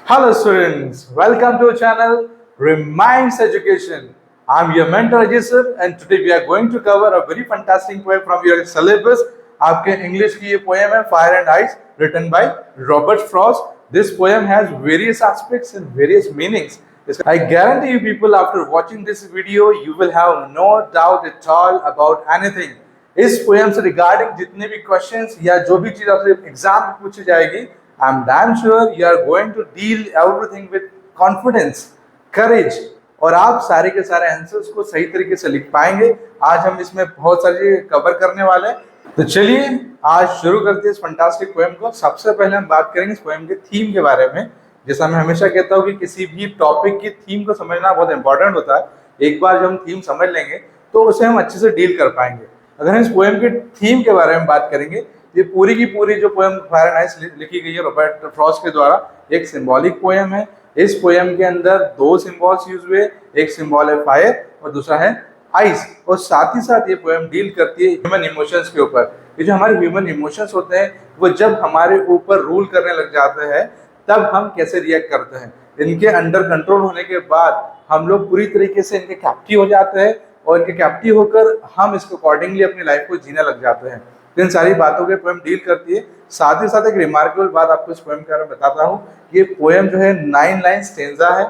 Hello students, welcome to our channel Reminds Education. I'm your mentor Ajay sir and today we are going to cover a very fantastic poem from your syllabus. आपके English की ये poem है Fire and Ice written by Robert Frost. This poem has various aspects and various meanings. I guarantee you people after watching this video you will have no doubt at all about anything. इस poem से regarding जितने भी questions या जो भी चीज आपसे exam में पूछी जाएगी I'm damn sure you are going to deal everything with confidence, courage और आप सारे के सारे आंसर्स को सही तरीके से लिख पाएंगे। आज हम इसमें बहुत सारी कवर करने वाले हैं, तो चलिए आज शुरू करते हैं इस फंटास्टिक पोएम को। सबसे पहले हम बात करेंगे इस पोएम के थीम के बारे में। जैसा मैं हमेशा कहता हूँ कि किसी भी टॉपिक की थीम को समझना बहुत इंपॉर्टेंट होता है। एक बार जब हम थीम समझ लेंगे तो उसे हम अच्छे से डील कर पाएंगे। अगर हम इस पोएम के थीम के बारे में बात करेंगे, ये पूरी की पूरी जो पोएम फायर एंड आइस लिखी गई है रॉबर्ट फ्रॉस्ट के द्वारा, एक सिंबॉलिक पोएम है। इस पोएम के अंदर दो सिंबल्स यूज हुए, एक सिंबल है फायर और दूसरा है आइस। और साथ ही साथ ये पोएम डील करती है ह्यूमन इमोशंस के ऊपर। ये जो हमारे ह्यूमन इमोशंस होते हैं वो जब हमारे ऊपर रूल करने लग जाते हैं तब हम कैसे रिएक्ट करते हैं। इनके अंडर कंट्रोल होने के बाद हम लोग पूरी तरीके से इनके कैप्टिव हो जाते हैं और इनके कैप्टिव होकर हम इसको अकॉर्डिंगली अपनी लाइफ को जीने लग जाते हैं। तो इन सारी बातों के पोएम डील करती है। साथ ही साथ एक रिमार्केबल बात आपको इस पोएम के बारे में बताता हूँ। ये पोएम जो है 9 लाइन स्टेंजा है।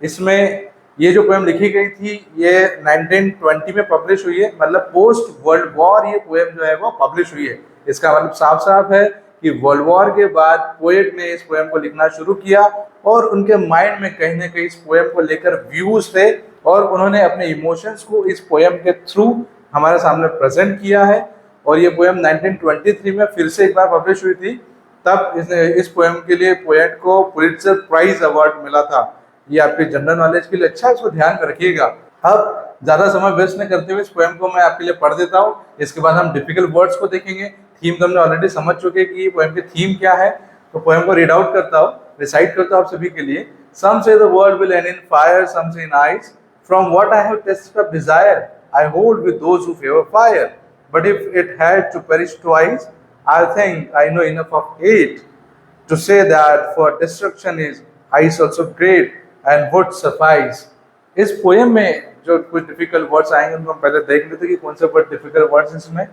इसमें ये जो पोएम लिखी गई थी ये 1920 में पब्लिश हुई है, मतलब पोस्ट वर्ल्ड वॉर ये पोएम जो है वो पब्लिश हुई है। इसका मतलब साफ साफ है कि वर्ल्ड वॉर के बाद पोएट ने इस पोएम को लिखना शुरू किया और उनके माइंड में कहीं ना कहीं इस पोएम को लेकर व्यूज थे और उन्होंने अपने इमोशंस को इस पोएम के थ्रू हमारे सामने प्रेजेंट किया है। और ये पोएम 1923 में फिर से एक बार पब्लिश हुई थी। तब इस पोएम के लिए पोएट को पुलित्जर प्राइज अवार्ड मिला था। ये आपके जनरल नॉलेज के लिए अच्छा, इसको ध्यान में रखिएगा। अब ज्यादा समय वेस्ट न करते हुए इस पोएम को मैं आपके लिए पढ़ देता हूँ। इसके बाद हम डिफिकल्ट वर्ड्स को देखेंगे। थीम तो हमने ऑलरेडी समझ चुके हैं कि ये पोएम की थीम क्या है। तो पोएम को रीड आउट करता हूँ, रिसाइट करता हूँ आप सभी के लिए। Some say the world will end in fire, some say in ice. From what I have tasted of desire, I hold with those who favor fire. But if it had to perish twice, I think I know enough of hate to say that for destruction is ice also great and would suffice. इस poem में जो कुछ difficult words आएंगे उनको हम पहले देख लेते कि कौन से वर्ड डिफिकल्ट वर्ड्स इसमें।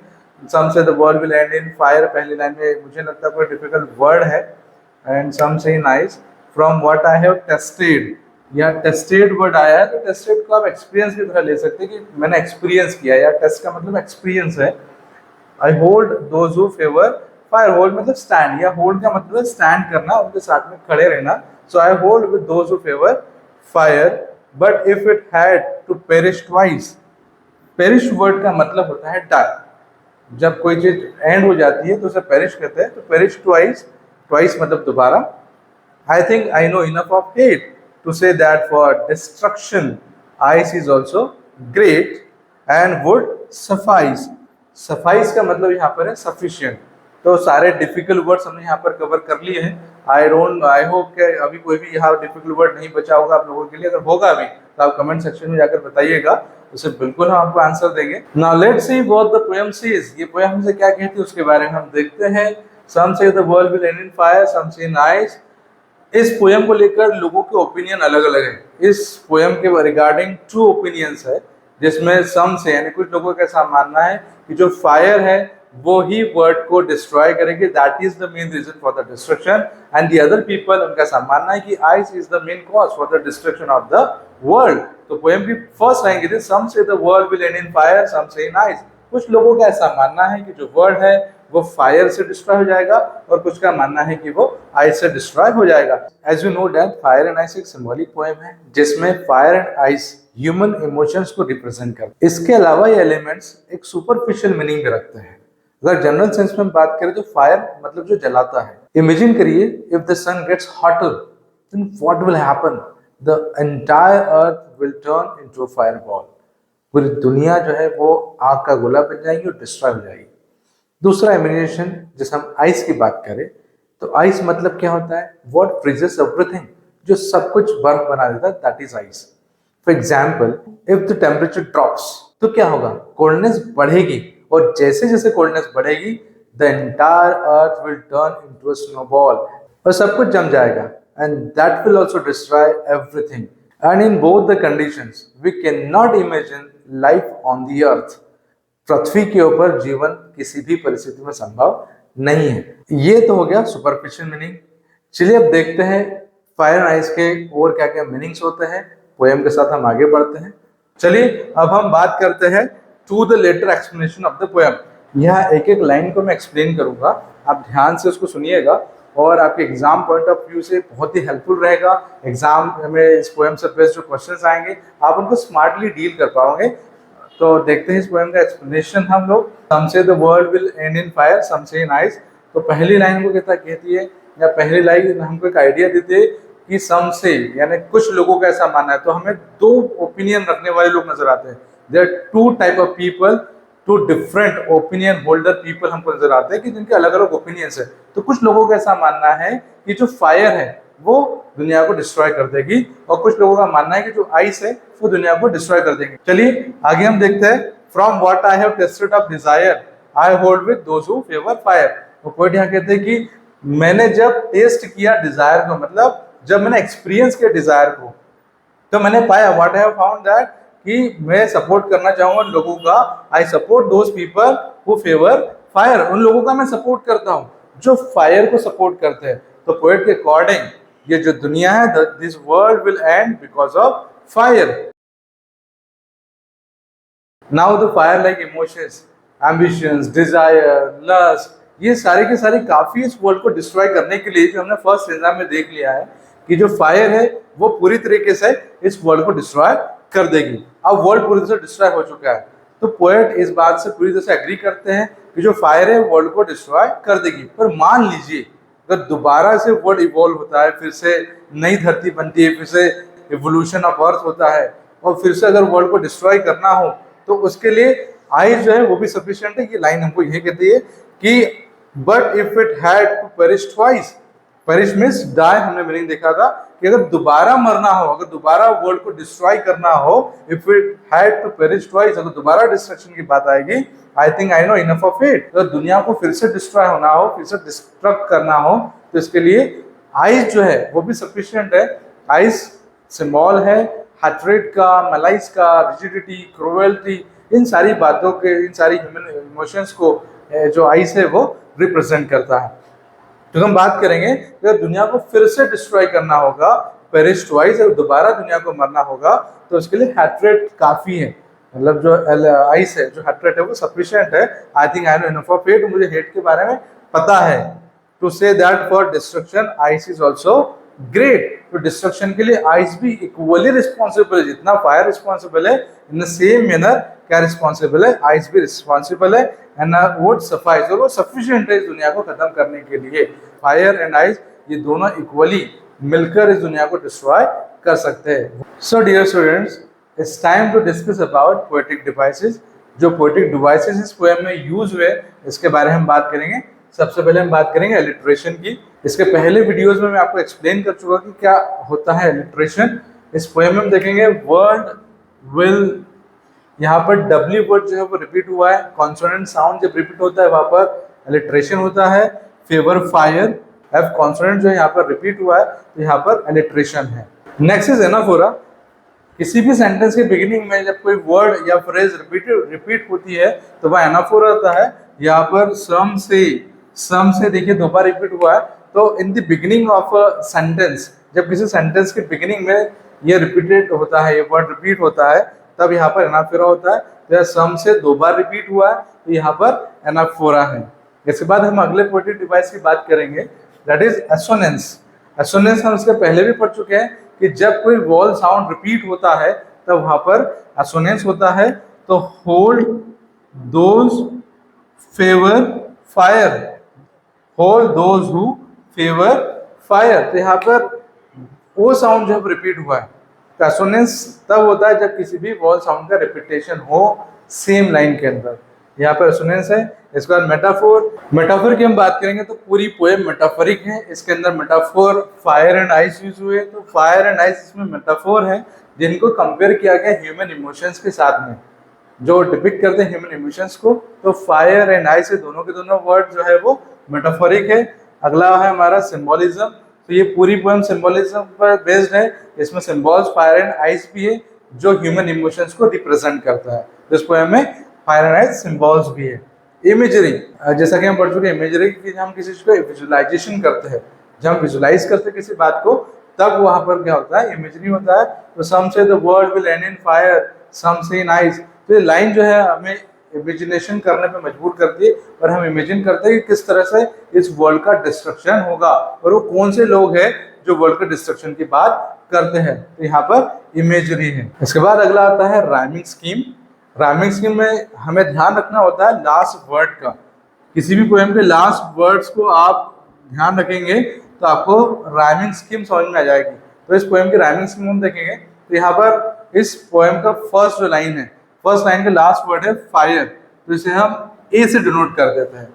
Some say the world will end in fire, पहली लाइन में मुझे लगता है कोई डिफिकल्ट वर्ड है। And some say in ice. From what I have tested, या टेस्टेड वर्ड आया है तो टेस्टेड को आप एक्सपीरियंस की तरह ले सकते हैं कि मैंने एक्सपीरियंस किया, या टेस्ट का मतलब एक्सपीरियंस है। I hold those who favour fire, hold मतलब स्टैंड, या होल्ड का मतलब स्टैंड करना, उनके साथ में खड़े रहना। So I hold with those who favour fire, but if it had to perish twice, perish word का मतलब होता है डाई। जब कोई चीज एंड हो जाती है तो उसे पेरिश कहते हैं। तो पेरिश ट्वाइस, ट्वाइस मतलब दोबारा। I think I know enough of hate to say that for destruction, ice is also great and would suffice. Suffice का मतलब यहाँ पर है sufficient। तो सारे difficult words हमने यहाँ पर कवर कर लिए हैं। I hope कि अभी कोई भी यहाँ difficult word नहीं बचा होगा आप लोगों के लिए। अगर होगा भी तो आप comment section में जाकर बताइएगा, उसे बिल्कुल हम आपको आंसर देंगे। Now let's see what the poem says। ये पोएम हमसे क्या कहती है उसके बारे में हम देखते हैं। Some say the world will end in fire, some say in ice। इस पोएम को लेकर लोगों के ओपिनियन अलग अलग है। इस पोएम के रिगार्डिंग 2 ओपिनियंस है, जिसमें सम से यानी कुछ लोगों का ऐसा मानना है कि जो फायर है वो ही वर्ल्ड को डिस्ट्रॉय करेगी, that is the main reason for the destruction. And the other people, उनका ऐसा मानना है कि ice is the main cause for the destruction of the world. तो पोएम की फर्स्ट लाइन की थी some say the world will end in fire, some say in ice. कुछ लोगों का ऐसा मानना है कि जो वर्ल्ड है वो फायर से डिस्ट्रॉय हो जाएगा और कुछ का मानना है कि वो आइस से डिस्ट्रॉय हो जाएगा। As you know that fire and ice एक सिंबॉलिक पोएम है जिसमें fire and ice human emotions को रिप्रेजेंट करते हैं। इसके अलावा ये एलिमेंट्स एक सुपरफिशियल मीनिंग भी रखते हैं। अगर जनरल सेंस में बात करें तो फायर मतलब जो जलाता है। इमेजिन करिए if the sun gets hotter then what will happen, the entire earth will turn into a fireball. पूरी दुनिया जो है वो आग का गोला बन जाएगी और डिस्ट्रॉय हो जाएगी। दूसरा इमेजिनेशन, जैसे हम आइस की बात करें तो आइस मतलब क्या होता है, व्हाट फ्रीजेस एवरीथिंग, जो सब कुछ बर्फ बना देता है, that is ice. For example if the temperature drops तो क्या होगा, कोल्डनेस बढ़ेगी और जैसे जैसे कोल्डनेस बढ़ेगी the entire earth will turn into a snowball और सब कुछ जम जाएगा। and that will also destroy everything. And in both the conditions, we cannot imagine life on the earth. पृथ्वी के ऊपर जीवन किसी भी परिस्थिति में संभव नहीं है। ये तो हो गया सुपरफिशियल मीनिंग। चलिए अब देखते हैं फायर एंड आइस के और क्या क्या मीनिंग्स होते हैं। पोएम के साथ हम आगे बढ़ते हैं। चलिए अब हम बात करते हैं to the letter explanation of the poem. यहाँ एक एक लाइन को मैं एक्सप्लेन करूंगा, आप ध्यान से उसको सुनिएगा और आपके एग्जाम पॉइंट ऑफ व्यू से बहुत ही हेल्पफुल रहेगा। एग्जाम में इस पोएम से बेस्ड जो क्वेश्चंस आएंगे आप उनको स्मार्टली डील कर पाओगे। तो देखते हैं इस पोएम का एक्सप्लेनेशन हम लोग। Some say the world will end in fire, some say in ice. तो पहली लाइन को कहती है या पहली लाइन हमको एक आइडिया देती है कि सम से यानी कुछ लोगों का ऐसा मानना है। तो हमें दो ओपिनियन रखने वाले लोग नजर आते हैं। There are two type of people, two different opinion holder people हमको नजर आते हैं कि जिनके अलग अलग ओपिनियंस है। तो कुछ लोगों का ऐसा मानना है कि जो फायर है वो दुनिया को डिस्ट्रॉय कर देगी और कुछ लोगों का मानना है कि जो आइस है वो दुनिया को डिस्ट्रॉय कर देगी। चलिए आगे हम देखते हैं। From what I have tested of desire I hold with those who favour fire. तो पॉइंट यहाँ कहते हैं कि मैंने जब टेस्ट किया डिजायर को, मतलब जब मैंने एक्सपीरियंस किया डिजायर को, तो मैंने पाया what I have found that कि मैं सपोर्ट करना चाहूंगा लोगों का। I support those people who favour fire. उन लोगों का मैं सपोर्ट करता हूँ जो फायर को सपोर्ट करते हैं। तो पोएट के अकॉर्डिंग ये जो दुनिया है, this world will end because of fire. Now the fire like emotions, ambitions, desire, lust, ये सारे के सारे काफी इस वर्ल्ड को डिस्ट्रॉय करने के लिए जो हमने फर्स्ट एग्जाम में देख लिया है कि जो फायर है वो पूरी तरीके से इस वर्ल्ड को डिस्ट्रॉय कर देगी। अब वर्ल्ड पूरी तरह से डिस्ट्रॉय हो चुका है। तो पोएट इस बात से पूरी तरह से एग्री करते हैं कि जो फायर है वर्ल्ड को डिस्ट्रॉय कर देगी। पर मान लीजिए अगर दोबारा से वर्ल्ड इवॉल्व होता है, फिर से नई धरती बनती है, फिर से इवोल्यूशन ऑफ अर्थ होता है और फिर से अगर वर्ल्ड को डिस्ट्रॉय करना हो तो उसके लिए आइस जो है वो भी सफिशिएंट है। ये लाइन हमको यही कहती है कि but if it had to perish twice, perish means die, हमने मीनिंग देखा था कि अगर दोबारा मरना हो, अगर दोबारा वर्ल्ड को डिस्ट्रॉय करना हो, if it had to perish twice, अगर दोबारा डिस्ट्रक्शन की बात आएगी, I think I know enough of it. अगर दुनिया को फिर से डिस्ट्रॉय होना हो, फिर से डिस्ट्रक्ट करना हो, तो इसके लिए आइस जो है वो भी सफिशिएंट है। आइस सिंबल है हेट्रेड का, मलाइस का, रिजिडिटी, क्रूएल्टी, इन सारी बातों के, इन सारी ह्यूमन इमोशंस को जो आइस है वो रिप्रेजेंट करता है। तो हम बात करेंगे अगर दुनिया को फिर से डिस्ट्रॉय करना होगा, पेरिश ट्वाइस, अगर दोबारा दुनिया को मरना होगा, तो उसके लिए हेट्रेड काफी है। मतलब जो आइस है, जो हेट्रेड है वो सफिशिएंट है। I think I know enough of it, मुझे हेट के बारे में पता है। To say that for destruction ice is also great. तो डिस्ट्रक्शन के लिए आइस भी इक्वली रिस्पॉन्सिबल है। जितना फायर रिस्पॉन्सिबल है, इन द सेम मैनर क्या रिस्पॉन्सिबल है, आइस भी रिस्पॉन्सिबल है। एंड वुड सफाइस, और वो सफिशिएंट है इस दुनिया को खत्म करने के लिए। फायर एंड आइस ये दोनों इक्वली मिलकर इस दुनिया को डिस्ट्रॉय कर सकते हैं। So dear students, it's time to discuss about poetic devices. जो पोएटिक डिवाइसेस इस पोएम में यूज हुए इसके बारे में हम बात करेंगे। सबसे पहले हम बात करेंगे एलिट्रेशन की। इसके पहले वीडियोस में मैं आपको एक्सप्लेन कर चुका कि क्या होता है एलिट्रेशन। इस पोएम में हम देखेंगे वर्ड विल, यहाँ पर डब्ल्यू वर्ड जो है वो रिपीट हुआ है। कॉन्सोनेंट साउंड जब रिपीट होता है वहां पर एलिट्रेशन होता है। फेवर फायर, एफ कॉन्सोनेंट जो है यहाँ पर रिपीट हुआ है तो यहाँ पर एलिट्रेशन है। Next is anaphora. किसी भी सेंटेंस के बिगिनिंग में जब कोई वर्ड या फ्रेज रिपीट होती है तो वह एनाफोरा होता है। यहाँ पर सम से देखिए दो बार रिपीट हुआ है। तो in the beginning of a sentence, जब किसी सेंटेंस के बिगिनिंग में ये रिपीटेड होता है, ये वर्ड रिपीट होता है, तब यहाँ पर एनाफोरा होता है। तो सम से दो बार रिपीट हुआ है तो यहाँ पर एनाफोरा है। इसके बाद हम अगले पोएटिक डिवाइस की बात करेंगे, दैट इज एसोनेंस। एसोनेंस हम इसके पहले भी पढ़ चुके हैं कि जब कोई वॉल साउंड रिपीट होता है तब वहां पर एसोनेंस होता है। तो hold those favour fire, hold those who favour fire. तो यहाँ पर वो साउंड जब रिपीट हुआ है तो एसोनेंस तब होता है जब किसी भी वॉल साउंड का रिपीटेशन हो सेम लाइन के अंदर। यहाँ पर एसोनेंस है। इसके बाद मेटाफोर। मेटाफोर की हम बात करेंगे तो पूरी पोएम मेटाफोरिक है। इसके अंदर metaphor fire and ice use हुए। तो फायर एंड आइस इसमें मेटाफोर है जिनको कंपेयर किया गया ह्यूमन इमोशंस के साथ में, जो डिपिक्ट करते हैं ह्यूमन इमोशंस को। तो फायर एंड आइस दोनों के दोनों वर्ड जो है वो मेटाफोरिक है। अगला है हमारा सिंबोलिज्म। तो ये पूरी पोएम सिंबलिज्म पर बेस्ड है। इसमें सिंबल्स फायर एंड आइस भी है जो ह्यूमन इमोशंस को रिप्रेजेंट करता है। इस पोएम में फायर एंड आइस सिंबल्स भी है। इमेजरी, जैसा कि हम पढ़ चुके हैं इमेजरी की, हम किसी चीज को विजुअलाइजेशन करते हैं, जब हम विजुअलाइज करते हैं किसी बात को, तब वहां पर क्या होता है, इमेजरी होता है। तो some say the world will end in fire, some say in ice. तो ये लाइन जो है हमें इमेजिनेशन करने पे मजबूर करती है और हम इमेजिन करते हैं कि किस तरह से इस वर्ल्ड का डिस्ट्रक्शन होगा और वो कौन से लोग हैं जो वर्ल्ड के डिस्ट्रक्शन की बात करते हैं। तो यहाँ पर इमेजरी है। इसके बाद अगला आता है राइमिंग स्कीम। राइमिंग स्कीम में हमें ध्यान रखना होता है लास्ट वर्ड का। किसी भी पोएम के लास्ट वर्ड्स को आप ध्यान रखेंगे तो आपको राइमिंग स्कीम समझ में आ जाएगी। तो इस पोएम की राइमिंग स्कीम हम देखेंगे तो यहाँ पर इस पोएम का फर्स्ट जो लाइन है, फर्स्ट लाइन का लास्ट वर्ड है फायर, तो इसे हम ए से डिनोट कर देते हैं।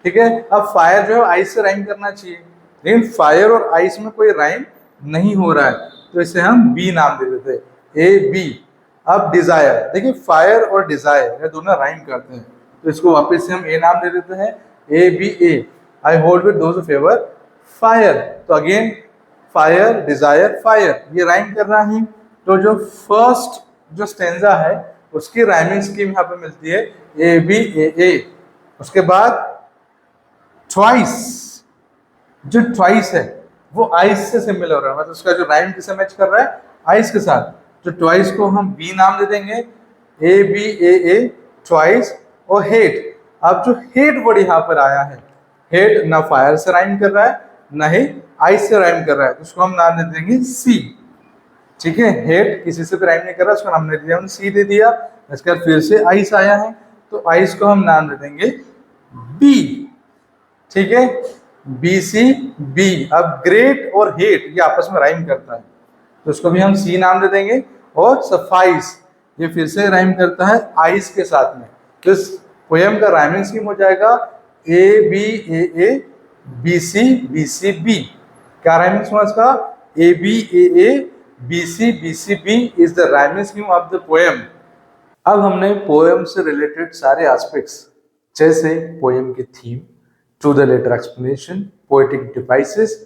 ठीक है, अब फायर जो है आइस से राइम करना चाहिए, लेकिन फायर और आइस में कोई राइम नहीं हो रहा है, तो इसे हम बी नाम दे देते हैं, ए बी। अब डिजायर, देखिए फायर और डिजायर ये दोनों राइम करते हैं, तो इसको वापस से हम ए नाम दे देते हैं, A B A. I hold with those favour fire, तो अगेन फायर डिजायर फायर, ये राइम कर रहा है। तो जो फर्स्ट जो स्टेंजा है उसकी राइमिंग स्कीम यहाँ पे मिलती है ए बी ए। उसके बाद ट्वाइस, जो ट्वाइस है वो आइस से सिमिलर हो रहा है, मतलब उसका जो राइम किसे मैच कर रहा है, आइस के साथ। तो ट्वाइस को हम बी नाम दे देंगे, ए बी ए ट्वाइस। और हेट, अब जो हेट वर्ड यहाँ पर आया है, हेट ना फायर से राइम कर रहा है ना ही आइस से राइम कर रहा है, तो उसको हम नाम दे देंगे सी। ठीक है, हेट किसी से भी राइम नहीं कर रहा, उसको नाम दे दिया, हमने सी दे दिया। इसके बाद फिर से आइस आया है, तो आइस को हम नाम दे देंगे बी। ठीक है, बी सी बी। अब ग्रेट और हेट ये आपस में राइम करता है, तो उसको भी हम सी नाम दे देंगे। और सफाइस, ये फिर से राइम करता है आइस के साथ में, तो इस पोएम का राइमिंग स्कीम हो जाएगा A B A B C B. क्या राइमिंग स्कीम इसका, A B A B C B is the rhyming scheme of the poem. अब हमने पोएम से रिलेटेड सारे एस्पेक्ट्स, जैसे पोएम की theme, to the letter explanation, poetic devices,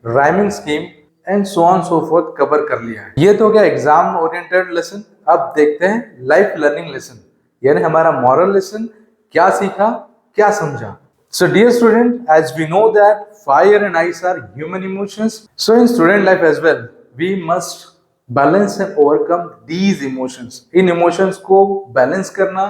rhyming scheme and so on so forth cover कर लिया है। ये तो क्या एग्जाम ओरिएंटेड लेसन। अब देखते हैं लाइफ लर्निंग लेसन, यानी हमारा मॉरल लेसन, क्या सीखा क्या समझा। So dear student, as we know that fire and ice are human emotions, so in student life as well, we must balance and overcome these emotions. In emotions को balance करना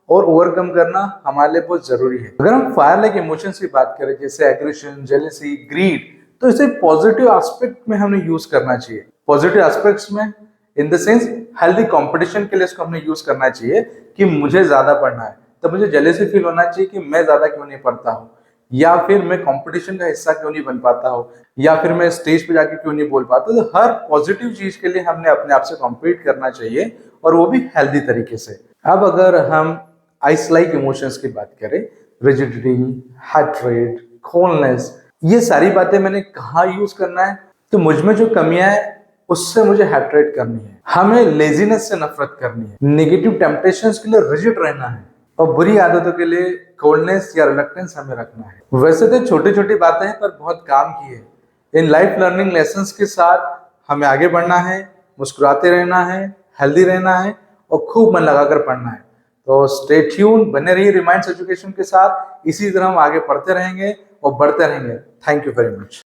और overcome करना हमारे लिए बहुत जरूरी है। अगर हम fire like emotions की बात करें, जैसे aggression, jealousy, greed, तो इसे पॉजिटिव एस्पेक्ट में हमें यूज करना चाहिए। पॉजिटिव एस्पेक्ट्स में in the sense healthy competition के लिए इसको हमने यूज करना चाहिए कि मुझे ज्यादा पढ़ना है, तो मुझे जेलेसी फील होना चाहिए कि मैं ज्यादा क्यों नहीं पढ़ता हूँ, या फिर मैं कंपटीशन का हिस्सा क्यों नहीं बन पाता हूँ, या फिर मैं स्टेज पे जाके क्यों नहीं बोल पाता। तो हर पॉजिटिव चीज के लिए हमने अपने आप से कॉम्पीट करना चाहिए, और वो भी हेल्दी तरीके से। अब अगर हम आइस लाइक इमोशंस की बात करें, रिजिडिटी, हैट्रेड, कोल्डनेस, ये सारी बातें मैंने कहाँ यूज करना है, तो मुझ में जो कमियां है उससे मुझे हैट्रेड करनी है, हमें लेजीनेस से नफरत करनी है, नेगेटिव टेम्पटेशंस के लिए रिजिड रहना है, और बुरी आदतों के लिए कोल्डनेस या रिलक्टेंस हमें रखना है। वैसे तो छोटी छोटी बातें हैं पर बहुत काम की है। इन लाइफ लर्निंग लेसन्स के साथ हमें आगे बढ़ना है, मुस्कुराते रहना है, हेल्दी रहना है और खूब मन लगाकर पढ़ना है। तो स्टे ट्यून, बने रहिए रिमाइंड्स एजुकेशन के साथ। इसी तरह हम आगे पढ़ते रहेंगे और बढ़ते रहेंगे। Thank you very much.